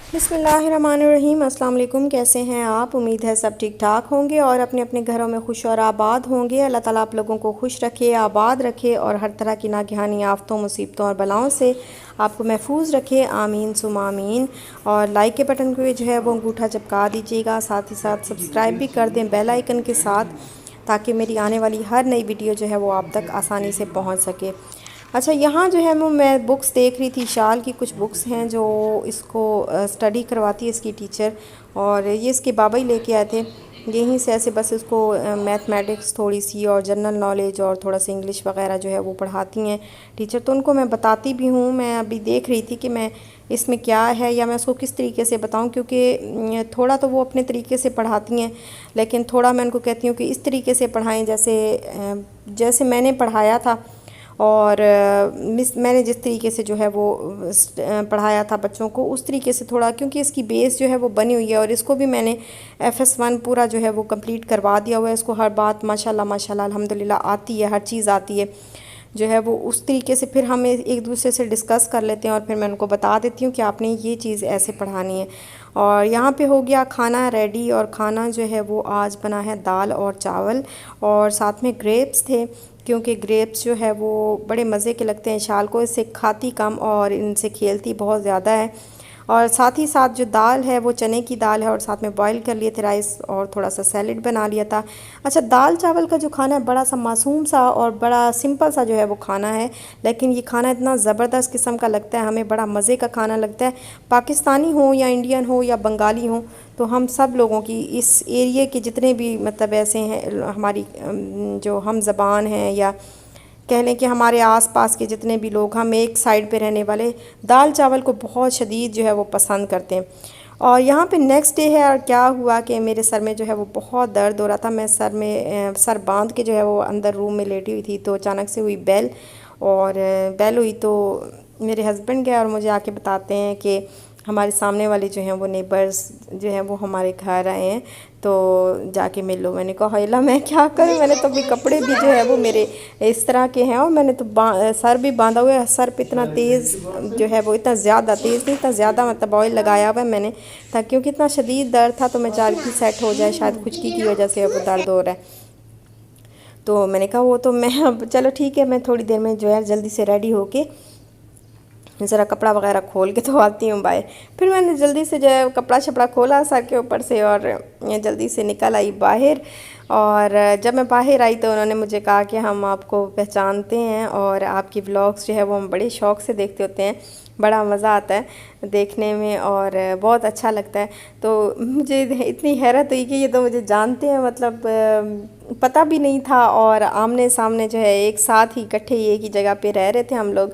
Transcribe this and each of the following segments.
बिस्मिल्लाहिर्रहमानिर्रहीम। अस्सलाम वालेकुम। कैसे हैं आप? उम्मीद है सब ठीक ठाक होंगे और अपने अपने घरों में खुश और आबाद होंगे। अल्लाह ताला आप लोगों को खुश रखे, आबाद रखे और हर तरह की नागहानी आफतों, मुसीबतों और बलाओं से आपको महफूज रखे। आमीन सुम आमीन। और लाइक के बटन को जो है वो अंगूठा चिपका दीजिएगा, साथ ही साथ सब्सक्राइब भी कर दें बेल आइकन के साथ, ताकि मेरी आने वाली हर नई वीडियो जो है वो आप तक आसानी से पहुंच सके। अच्छा, यहाँ जो है वो मैं बुक्स देख रही थी, शाल की कुछ बुक्स हैं जो इसको स्टडी करवाती है इसकी टीचर, और ये इसके बाबा ही लेके आए थे। यहीं से ऐसे बस इसको मैथमेटिक्स थोड़ी सी और जनरल नॉलेज और थोड़ा सा इंग्लिश वगैरह जो है वो पढ़ाती हैं टीचर, तो उनको मैं बताती भी हूँ। मैं अभी देख रही थी कि मैं इसमें क्या है या मैं उसको किस तरीके से बताऊँ, क्योंकि थोड़ा तो वो अपने तरीके से पढ़ाती हैं, लेकिन थोड़ा मैं उनको कहती हूँ कि इस तरीके से पढ़ाएं जैसे जैसे मैंने पढ़ाया था, और मैंने जिस तरीके से जो है वो पढ़ाया था बच्चों को उस तरीके से थोड़ा, क्योंकि इसकी बेस जो है वो बनी हुई है। और इसको भी मैंने FS1 पूरा जो है वो कंप्लीट करवा दिया हुआ है। इसको हर बात माशाल्लाह माशाल्लाह अल्हम्दुलिल्लाह आती है, हर चीज़ आती है जो है वो। उस तरीके से फिर हम एक दूसरे से डिस्कस कर लेते हैं और फिर मैं उनको बता देती हूँ कि आपने ये चीज़ ऐसे पढ़ानी है। और यहाँ पे हो गया खाना रेडी, और खाना जो है वो आज बना है दाल और चावल, और साथ में ग्रेप्स थे, क्योंकि ग्रेप्स जो है वो बड़े मज़े के लगते हैं शाल को। इससे खाती कम और इनसे खेलती बहुत ज़्यादा है। और साथ ही साथ जो दाल है वो चने की दाल है, और साथ में बॉईल कर लिए थे राइस, और थोड़ा सा सैलेड बना लिया था। अच्छा, दाल चावल का जो खाना है बड़ा सा मासूम सा और बड़ा सिंपल सा जो है वो खाना है, लेकिन ये खाना इतना ज़बरदस्त किस्म का लगता है, हमें बड़ा मज़े का खाना लगता है। पाकिस्तानी हो या इंडियन हो या बंगाली हो, तो हम सब लोगों की, इस एरिए के जितने भी मतलब ऐसे हैं हमारी जो हम ज़बान हैं, या कह लें कि हमारे आसपास के जितने भी लोग, हम एक साइड पे रहने वाले, दाल चावल को बहुत शदीद जो है वो पसंद करते हैं। और यहाँ पे नेक्स्ट डे है, और क्या हुआ कि मेरे सर में जो है वो बहुत दर्द हो रहा था। मैं सर में सर बांध के जो है वो अंदर रूम में लेटी हुई थी, तो अचानक से हुई बेल, और बेल हुई तो मेरे हस्बैंड गए और मुझे आके बताते हैं कि हमारे सामने वाले जो हैं वो नेबर्स जो हैं वो हमारे घर आए हैं, तो जाके मिल लो। मैंने कहा हेला मैं क्या करूं, मैंने तो भी कपड़े भी जो है वो मेरे इस तरह के हैं, और मैंने तो सर भी बांधा हुआ है। सर पे इतना तेज़ जो है वो, इतना ज़्यादा तेज़ नहीं, इतना ज़्यादा मतलब ऑयल लगाया हुआ है मैंने, था क्योंकि इतना शदीद दर्द था, तो मैं चाह रही थी सेट हो जाए, शायद खुजकी की वजह से वो दर्द हो रहा है। तो मैंने कहा वो तो मैं अब चलो ठीक है, मैं थोड़ी देर में जो है जल्दी से रेडी होके ज़रा कपड़ा वगैरह खोल के तो आती हूँ बाहर। फिर मैंने जल्दी से जो है कपड़ा छपड़ा खोला सर के ऊपर से, और जल्दी से निकल आई बाहर। और जब मैं बाहर आई तो उन्होंने मुझे कहा कि हम आपको पहचानते हैं, और आपकी व्लॉग्स जो है वो हम बड़े शौक़ से देखते होते हैं, बड़ा मज़ा आता है देखने में और बहुत अच्छा लगता है। तो मुझे इतनी हैरत हुई कि ये तो मुझे जानते हैं, मतलब पता भी नहीं था, और आमने सामने जो है एक साथ ही इकट्ठे ही एक ही जगह पे रह रहे थे हम लोग।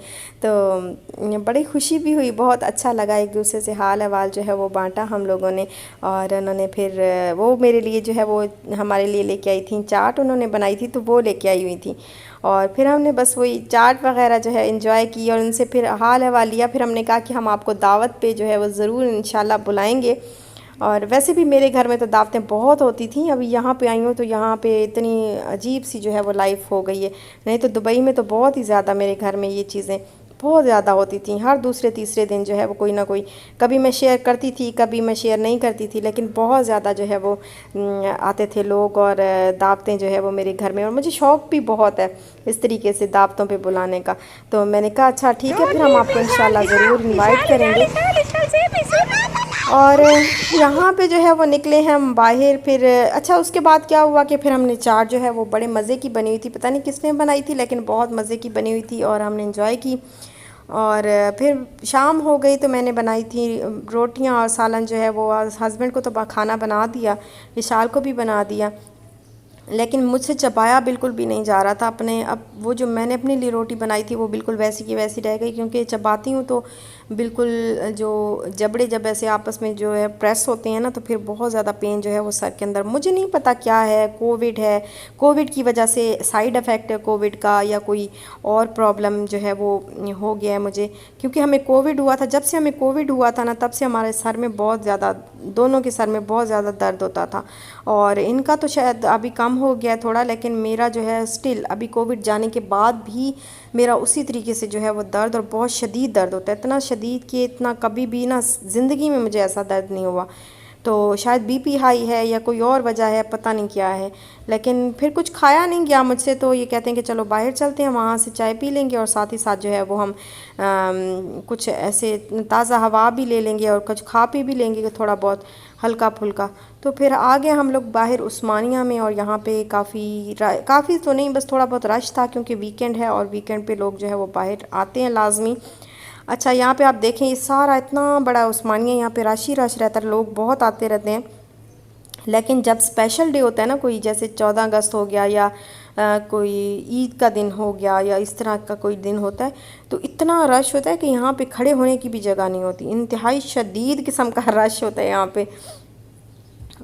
तो बड़ी खुशी भी हुई, बहुत अच्छा लगा, एक दूसरे से हाल अहवाल जो है वो बांटा हम लोगों ने। और उन्होंने फिर वो मेरे लिए जो है वो हमारे लिए लेके आई थी चाट, उन्होंने बनाई थी तो वो लेके आई हुई थी, और फिर हमने बस वही चाट वगैरह जो है एंजॉय की, और उनसे फिर हाल अहवाल लिया। फिर हमने कहा कि हम आपको दावत पे जो है वो ज़रूर इंशाल्लाह बुलाएंगे। और वैसे भी मेरे घर में तो दावतें बहुत होती थी, अभी यहाँ पे आई हूँ तो यहाँ पे इतनी अजीब सी जो है वो लाइफ हो गई है। नहीं तो दुबई में तो बहुत ही ज़्यादा मेरे घर में ये चीज़ें बहुत ज़्यादा होती थी, हर दूसरे तीसरे दिन जो है वो कोई ना कोई, कभी मैं शेयर करती थी कभी मैं शेयर नहीं करती थी, लेकिन बहुत ज़्यादा जो है वो आते थे लोग, और दावतें जो है वो मेरे घर में, और मुझे शौक़ भी बहुत है इस तरीके से दावतों पे बुलाने का। तो मैंने कहा अच्छा ठीक है, फिर हम आपको इंशाल्लाह ज़रूर इनवाइट करेंगे। और यहाँ पे जो है वो निकले हैं हम बाहर। फिर अच्छा, उसके बाद क्या हुआ कि फिर हमने चाट जो है वो बड़े मज़े की बनी हुई थी, पता नहीं किसने बनाई थी, लेकिन बहुत मज़े की बनी हुई थी और हमने इंजॉय की। और फिर शाम हो गई तो मैंने बनाई थी रोटियां और सालन जो है वो, हस्बैंड को तो खाना बना दिया, विशाल को भी बना दिया, लेकिन मुझसे चबाया बिल्कुल भी नहीं जा रहा था अपने। अब वो जो मैंने अपने लिए रोटी बनाई थी वो बिल्कुल वैसी की वैसी रह गई, क्योंकि चबाती हूँ तो बिल्कुल जो जबड़े जब ऐसे आपस में जो है प्रेस होते हैं ना, तो फिर बहुत ज़्यादा पेन जो है वो सर के अंदर। मुझे नहीं पता क्या है, कोविड है, कोविड की वजह से साइड इफ़ेक्ट है कोविड का, या कोई और प्रॉब्लम जो है वो हो गया है मुझे, क्योंकि हमें कोविड हुआ था। जब से हमें कोविड हुआ था ना, तब से हमारे सर में बहुत ज़्यादा, दोनों के सर में बहुत ज़्यादा दर्द होता था। और इनका तो शायद अभी कम हो गया थोड़ा, लेकिन मेरा जो है स्टिल अभी कोविड जाने के बाद भी मेरा उसी तरीके से जो है वो दर्द, और बहुत शदीद दर्द होता है, इतना शदीद कि इतना कभी भी ना ज़िंदगी में मुझे ऐसा दर्द नहीं हुआ। तो शायद बीपी हाई है या कोई और वजह है, पता नहीं क्या है। लेकिन फिर कुछ खाया नहीं गया मुझसे, तो ये कहते हैं कि चलो बाहर चलते हैं, वहाँ से चाय पी लेंगे और साथ ही साथ जो है वो हम कुछ ऐसे ताज़ा हवा भी ले लेंगे और कुछ खा पी भी लेंगे थोड़ा बहुत हल्का फुल्का। तो फिर आ गए हम लोग बाहर उस्मानिया में, और यहाँ पे काफ़ी तो नहीं, बस थोड़ा बहुत रश था क्योंकि वीकेंड है और वीकेंड पे लोग जो है वो बाहर आते हैं लाजमी। अच्छा, यहाँ पे आप देखें ये सारा इतना बड़ा उस्मानिया, यहाँ पे रश ही रश रहता है, लोग बहुत आते रहते हैं। लेकिन जब स्पेशल डे होता है ना कोई, जैसे 14 अगस्त हो गया या कोई ईद का दिन हो गया या इस तरह का कोई दिन होता है, तो इतना रश होता है कि यहाँ पे खड़े होने की भी जगह नहीं होती, इंतहाई शदीद किस्म का रश होता है यहाँ पे।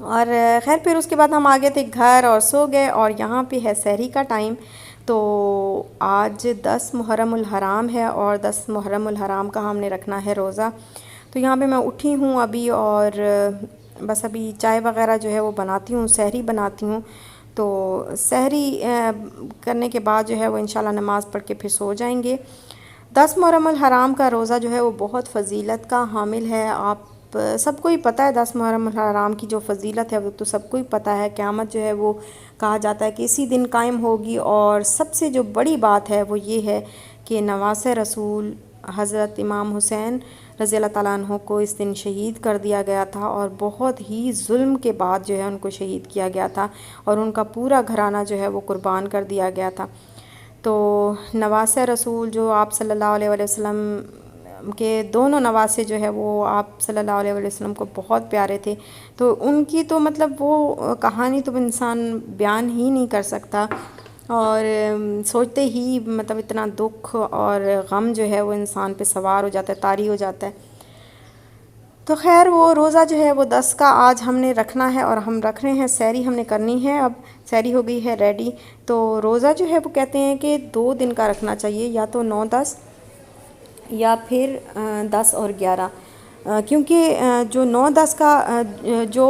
और खैर फिर उसके बाद हम आ गए थे घर और सो गए, और यहाँ पे है सहरी का टाइम। तो आज 10 मुहर्रमुल हराम है और 10 मुहर्रमुल हराम का हमने रखना है रोज़ा। तो यहाँ पे मैं उठी हूँ अभी, और बस अभी चाय वगैरह जो है वो बनाती हूँ, सहरी बनाती हूँ। तो सहरी करने के बाद जो है वो इंशाल्लाह नमाज़ पढ़ के फिर सो जाएंगे। 10 मुहर्रम हराम का रोज़ा जो है वो बहुत फ़जीलत का हामिल है। आप सबको ही पता है 10 मुहर्रम हराम की जो फ़जीलत है वो तो सबको ही पता है। क़यामत जो है वो कहा जाता है कि इसी दिन कायम होगी, और सबसे जो बड़ी बात है वो ये है कि नवासे रसूल हज़रत इमाम हुसैन रज़ी अल्लाह ताला अन्हु को इस दिन शहीद कर दिया गया था, और बहुत ही जुल्म के बाद जो है उनको शहीद किया गया था, और उनका पूरा घराना जो है वो कुर्बान कर दिया गया था। तो नवासे रसूल जो आप सल्लल्लाहु अलैहि वसल्लम के दोनों नवासे जो है वो आप सल्लल्लाहु अलैहि वसल्लम को बहुत प्यारे थे। तो उनकी तो मतलब वो कहानी तो इंसान बयान ही नहीं कर सकता, और सोचते ही मतलब इतना दुख और गम जो है वो इंसान पे सवार हो जाता है, तारी हो जाता है। तो खैर वो रोज़ा जो है वो 10 का आज हमने रखना है, और हम रख रहे हैं, सहरी हमने करनी है। अब सहरी हो गई है रेडी। तो रोज़ा जो है वो कहते हैं कि 2 दिन का रखना चाहिए, या तो 9-10 या फिर 10 और 11, क्योंकि जो 9-10 का जो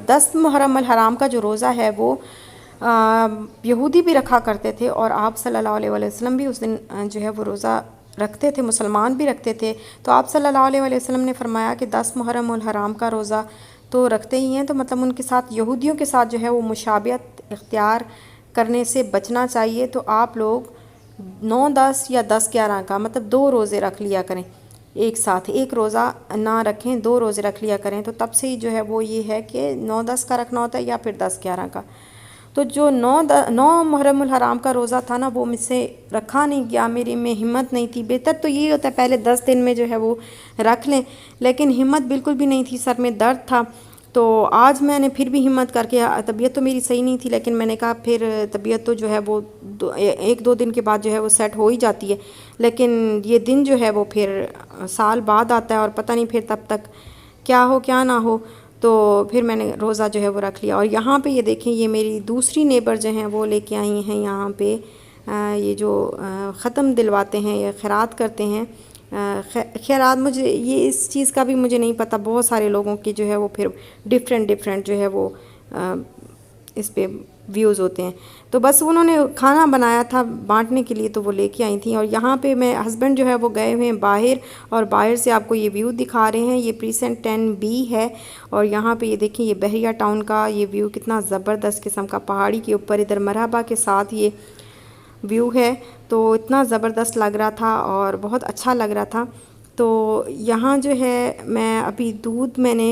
10 मुहर्रम अल हराम का जो रोज़ा है वो यहूदी भी रखा करते थे, और आप सल्लल्लाहु अलैहि वसल्लम भी उस दिन जो है वो रोज़ा रखते थे, मुसलमान भी रखते थे। तो आप सल्लल्लाहु अलैहि वसल्लम ने फरमाया कि 10 मुहर्रम अल हराम का रोज़ा तो रखते ही हैं, तो मतलब उनके साथ यहूदियों के साथ जो है वो मुशाबियत इख्तियार करने से बचना चाहिए। तो आप लोग 9-10 या 10-11 का मतलब 2 रोज़े रख लिया करें एक साथ, एक रोज़ा ना रखें, 2 रोज़े रख लिया करें। तो तब से ही जो है वो ये है कि 9-10 का रखना होता है या फिर 10-11 का। तो जो 9 मुहर्रमुल हराम का रोज़ा था ना वो मुझसे रखा नहीं गया, मेरी में हिम्मत नहीं थी। बेहतर तो यही होता है पहले 10 दिन में जो है वो रख लें, लेकिन हिम्मत बिल्कुल भी नहीं थी, सर में दर्द था। तो आज मैंने फिर भी हिम्मत करके, तबीयत तो मेरी सही नहीं थी, लेकिन मैंने कहा फिर तबीयत तो जो है वो 1-2 दिन के बाद जो है वो सेट हो ही जाती है, लेकिन ये दिन जो है वो फिर साल बाद आता है, और पता नहीं फिर तब तक क्या हो क्या ना हो। तो फिर मैंने रोज़ा जो है वो रख लिया। और यहाँ पे ये देखें, ये मेरी दूसरी नेबर जो हैं वो लेके आई हैं यहाँ पे ये जो ख़त्म दिलवाते हैं या खैरात करते हैं। खैरात मुझे ये इस चीज़ का भी मुझे नहीं पता, बहुत सारे लोगों की जो है वो फिर डिफरेंट जो है वो इस पे व्यूज़ होते हैं। तो बस उन्होंने खाना बनाया था बांटने के लिए, तो वो लेके आई थी। और यहाँ पे मैं हस्बैंड जो है वो गए हुए हैं बाहर, और बाहर से आपको ये व्यू दिखा रहे हैं। ये प्रीसेंट 10B है, और यहाँ पे ये देखिए ये बहरिया टाउन का ये व्यू कितना ज़बरदस्त किस्म का, पहाड़ी के ऊपर इधर मरहबा के साथ ये व्यू है। तो इतना ज़बरदस्त लग रहा था और बहुत अच्छा लग रहा था। तो यहाँ जो है मैं अभी दूध मैंने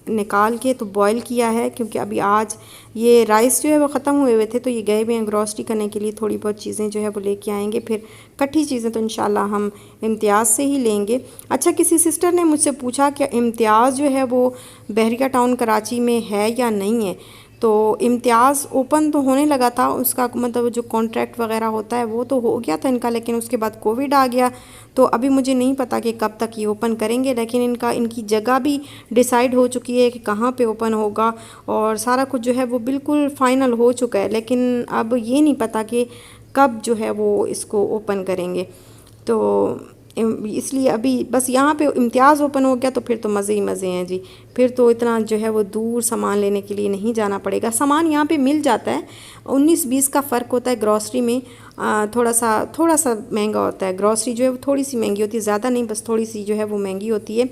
निकाल के तो बॉईल किया है, क्योंकि अभी आज ये राइस जो है वो ख़त्म हुए थे, तो ये गए हुए हैं ग्रॉसरी करने के लिए, थोड़ी बहुत चीज़ें जो है वो लेके आएंगे। फिर कट्ठी चीज़ें तो इंशाल्लाह हम इम्तियाज़ से ही लेंगे। अच्छा, किसी सिस्टर ने मुझसे पूछा कि इम्तियाज़ जो है वो बहरिया टाउन कराची में है या नहीं है। तो इम्तियाज़ ओपन तो होने लगा था, उसका मतलब जो कॉन्ट्रैक्ट वगैरह होता है वो तो हो गया था इनका, लेकिन उसके बाद कोविड आ गया। तो अभी मुझे नहीं पता कि कब तक ये ओपन करेंगे, लेकिन इनकी जगह भी डिसाइड हो चुकी है कि कहाँ पे ओपन होगा, और सारा कुछ जो है वो बिल्कुल फ़ाइनल हो चुका है। लेकिन अब ये नहीं पता कि कब जो है वो इसको ओपन करेंगे। तो इसलिए अभी बस यहाँ पे इम्तियाज़ ओपन हो गया तो फिर तो मज़े ही मज़े हैं जी। फिर तो इतना जो है वो दूर सामान लेने के लिए नहीं जाना पड़ेगा। सामान यहाँ पे मिल जाता है, 19-20 का फ़र्क होता है ग्रॉसरी में। थोड़ा सा महंगा होता है ग्रॉसरी जो है वो, थोड़ी सी महंगी होती है, ज़्यादा नहीं, बस थोड़ी सी जो है वो महंगी होती है।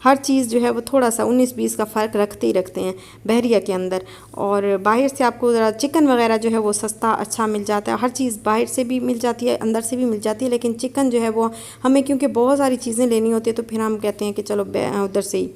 हर चीज़ जो है वो थोड़ा सा 19-20 का फ़र्क रखते ही रखते हैं बहरिया के अंदर। और बाहर से आपको ज़रा चिकन वगैरह जो है वो सस्ता अच्छा मिल जाता है। हर चीज़ बाहर से भी मिल जाती है, अंदर से भी मिल जाती है, लेकिन चिकन जो है वो हमें क्योंकि बहुत सारी चीज़ें लेनी होती है तो फिर हम कहते हैं कि चलो उधर से ही।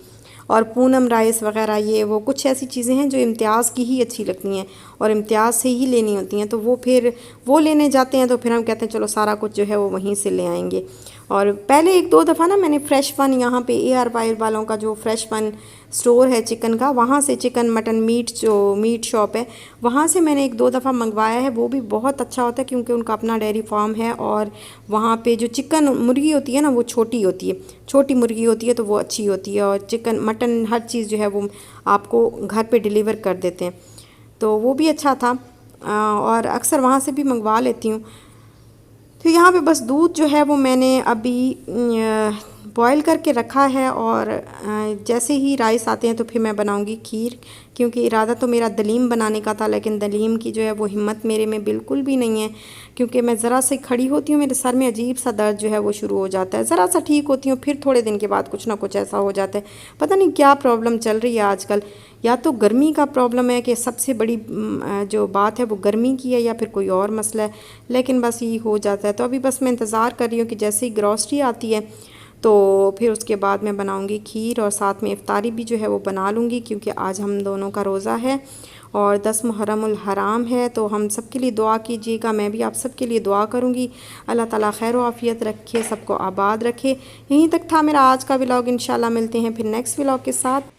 और पूनम राइस वगैरह ये वो कुछ ऐसी चीज़ें हैं जो इम्तियाज़ की ही अच्छी लगती हैं और इम्तियाज़ से ही लेनी होती हैं, तो वो फिर वो लेने जाते हैं तो फिर हम कहते हैं चलो सारा कुछ जो है वो वहीं से ले आएंगे। और पहले 1-2 दफ़ा ना मैंने फ्रेश वन यहाँ पे AR वाइल वालों का जो फ्रेश वन स्टोर है चिकन का, वहाँ से चिकन मटन मीट जो मीट शॉप है वहाँ से मैंने 1-2 दफ़ा मंगवाया है। वो भी बहुत अच्छा होता है क्योंकि उनका अपना डेयरी फार्म है और वहाँ पे जो चिकन मुर्गी होती है ना वो छोटी होती है, छोटी मुर्गी होती है तो वो अच्छी होती है। और चिकन मटन हर चीज़ जो है वो आपको घर पे डिलीवर कर देते हैं, तो वो भी अच्छा था। और अक्सर वहाँ से भी मंगवा लेती हूँ। तो यहाँ पे बस दूध जो है वो मैंने अभी बॉईल करके रखा है और जैसे ही राइस आते हैं तो फिर मैं बनाऊँगी खीर, क्योंकि इरादा तो मेरा दलीम बनाने का था, लेकिन दलीम की जो है वो हिम्मत मेरे में बिल्कुल भी नहीं है, क्योंकि मैं ज़रा से खड़ी होती हूँ मेरे सर में अजीब सा दर्द जो है वो शुरू हो जाता है। ज़रा सा ठीक होती हूँ फिर थोड़े दिन के बाद कुछ ना कुछ ऐसा हो जाता है। पता नहीं क्या प्रॉब्लम चल रही है आजकल, या तो गर्मी का प्रॉब्लम है कि सबसे बड़ी जो बात है वो गर्मी की है, या फिर कोई और मसला है, लेकिन बस ये हो जाता है। तो अभी बस मैं इंतज़ार कर रही हूँ कि जैसे ही ग्रॉसरी आती है तो फिर उसके बाद मैं बनाऊंगी खीर और साथ में इफ्तारी भी जो है वो बना लूँगी, क्योंकि आज हम दोनों का रोज़ा है और 10 मुहर्रमुल हराम है। तो हम सब के लिए दुआ कीजिएगा, मैं भी आप सब के लिए दुआ करूँगी। अल्लाह ताला खैर आफ़ियत रखे, सबको आबाद रखे। यहीं तक था मेरा आज का व्लॉग। इंशाल्लाह मिलते हैं फिर नेक्स्ट व्लॉग के साथ।